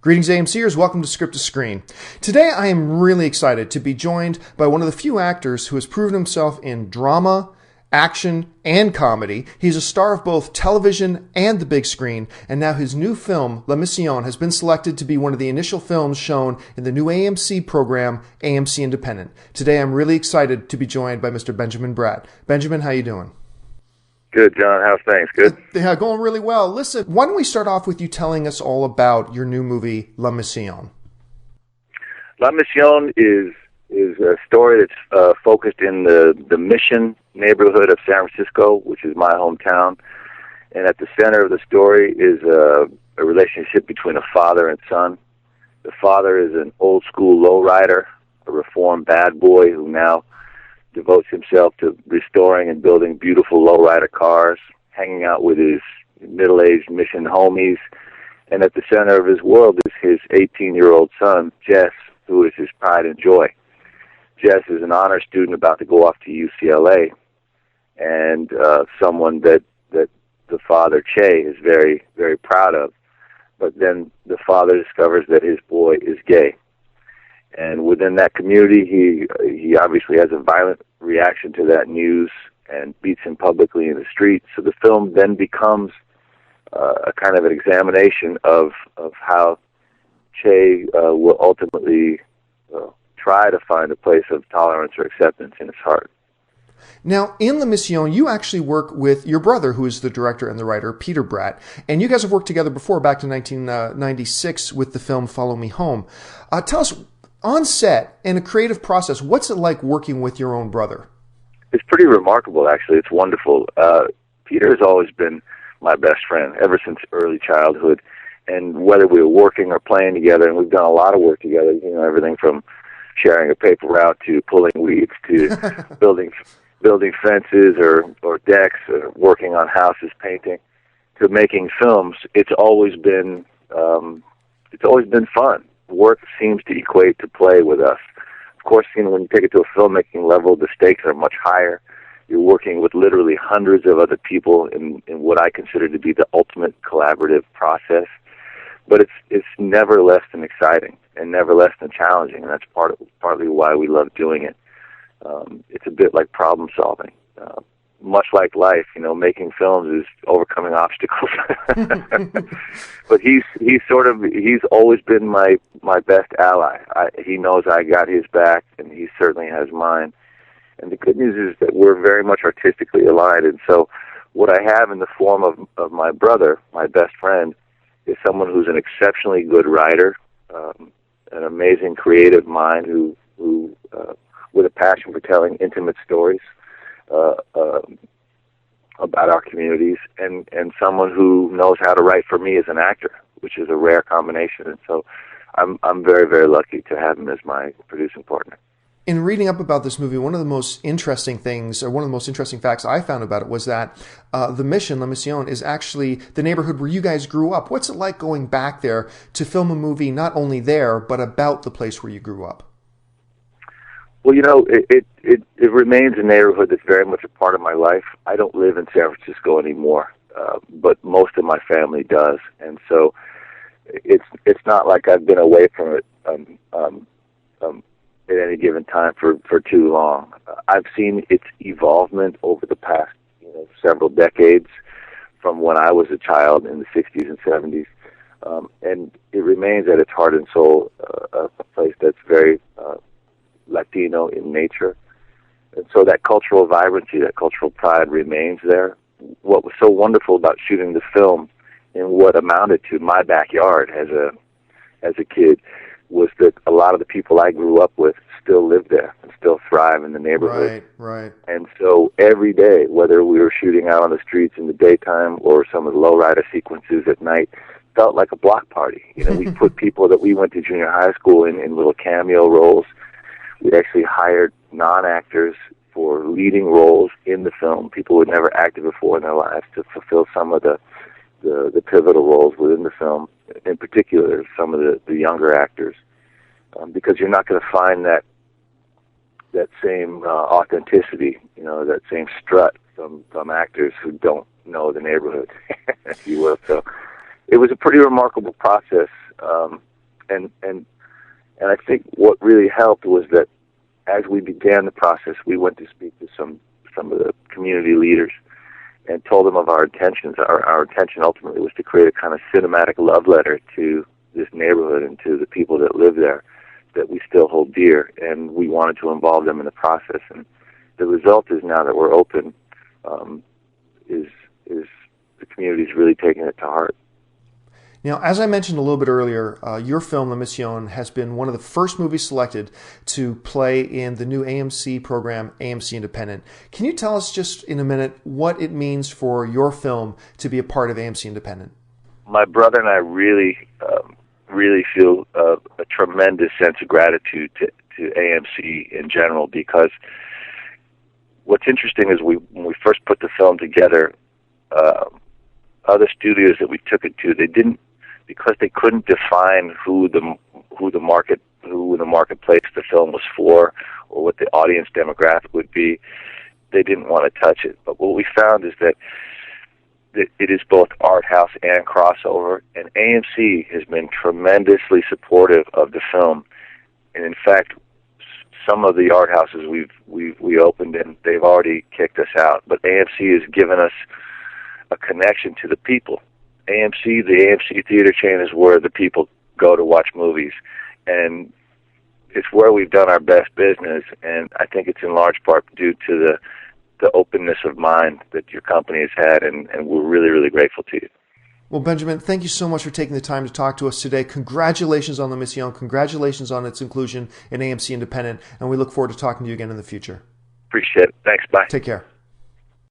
Greetings, AMCers. Welcome to Script to Screen. Today, I am really excited to be joined by one of the few actors who has proven himself in drama, action, and comedy. He's a star of both television and the big screen, and now his new film, La Mission, has been selected to be one of the initial films shown in the new AMC program, AMC Independent. Today, I'm really excited to be joined by Mr. Benjamin Bratt. Benjamin, how you doing? Good, John. How's things? Good? Yeah, going really well. Listen, why don't we start off with you telling us all about your new movie, La Mission? La Mission is a story that's focused in the Mission neighborhood of San Francisco, which is my hometown. And at the center of the story is a relationship between a father and son. The father is an old-school lowrider, a reformed bad boy who now devotes himself to restoring and building beautiful lowrider cars, hanging out with his middle-aged Mission homies. And at the center of his world is his 18-year-old son, Jess, who is his pride and joy. Jess is an honor student about to go off to UCLA, and someone that the father, Che, is very, very proud of. But then the father discovers that his boy is gay. And within that community, he obviously has a violent reaction to that news and beats him publicly in the streets. So the film then becomes a kind of an examination of how Che will ultimately try to find a place of tolerance or acceptance in his heart. Now, in La Mission, you actually work with your brother, who is the director and the writer, Peter Bratt, and you guys have worked together before, back to 1996 with the film Follow Me Home. Tell us, on set, in a creative process, what's it like working with your own brother? It's pretty remarkable, actually. It's wonderful. Peter has always been my best friend ever since early childhood, and whether we were working or playing together, and we've done a lot of work together, everything from sharing a paper route to pulling weeds to building fences or decks, or working on houses, painting, to making films. It's always been fun. Work seems to equate to play with us. Of course, when you take it to a filmmaking level, the stakes are much higher. You're working with literally hundreds of other people in what I consider to be the ultimate collaborative process. But it's never less than exciting and never less than challenging, and that's partly why we love doing it. It's a bit like problem solving. Much like life, making films is overcoming obstacles. But he's always been my best ally. He knows I got his back, and he certainly has mine. And the good news is that we're very much artistically aligned. And so what I have in the form of my brother, my best friend, is someone who's an exceptionally good writer, an amazing creative mind who with a passion for telling intimate stories about our communities, and someone who knows how to write for me as an actor, which is a rare combination. And so I'm very, very lucky to have him as my producing partner. In reading up about this movie, one of the most interesting things, or one of the most interesting facts I found about it, was that the Mission, La Mission, is actually the neighborhood where you guys grew up. What's it like going back there to film a movie not only there, but about the place where you grew up? Well, it remains a neighborhood that's very much a part of my life. I don't live in San Francisco anymore, but most of my family does, and so it's not like I've been away from it at any given time for too long. I've seen its evolvement over the past several decades, from when I was a child in the 60s and 70s, and it remains at its heart and soul a place that's very Latino in nature. And so that cultural vibrancy, that cultural pride remains there. What was so wonderful about shooting the film in what amounted to my backyard as a kid was that a lot of the people I grew up with still live there and still thrive in the neighborhood. Right. And so every day, whether we were shooting out on the streets in the daytime or some of the lowrider sequences at night, felt like a block party. We put people that we went to junior high school in little cameo roles. We actually hired non-actors for leading roles in the film, people who had never acted before in their lives, to fulfill some of the pivotal roles within the film, in particular some of the younger actors, because you're not going to find that same authenticity, that same strut from actors who don't know the neighborhood, if you will. So it was a pretty remarkable process, and I think what really helped was that as we began the process, we went to speak to some of the community leaders and told them of our intentions. Our intention ultimately was to create a kind of cinematic love letter to this neighborhood and to the people that live there that we still hold dear, and we wanted to involve them in the process. And the result is, now that we're open, is the community's really taking it to heart. Now, as I mentioned a little bit earlier, your film, La Mission, has been one of the first movies selected to play in the new AMC program, AMC Independent. Can you tell us just in a minute what it means for your film to be a part of AMC Independent? My brother and I really feel a tremendous sense of gratitude to AMC in general, because what's interesting is when we first put the film together, other studios that we took it to, they didn't, because they couldn't define who the marketplace the film was for, or what the audience demographic would be, they didn't want to touch it. But what we found is that it is both art house and crossover, and AMC has been tremendously supportive of the film. And in fact, some of the art houses we opened in, they've already kicked us out. But AMC has given us a connection to the people. The AMC theater chain, is where the people go to watch movies, and it's where we've done our best business. And I think it's in large part due to the openness of mind that your company has had, and we're really, really grateful to you. Well, Benjamin, thank you so much for taking the time to talk to us today. Congratulations on La Mission. Congratulations on its inclusion in AMC Independent, and we look forward to talking to you again in the future. Appreciate it. Thanks. Bye. Take care.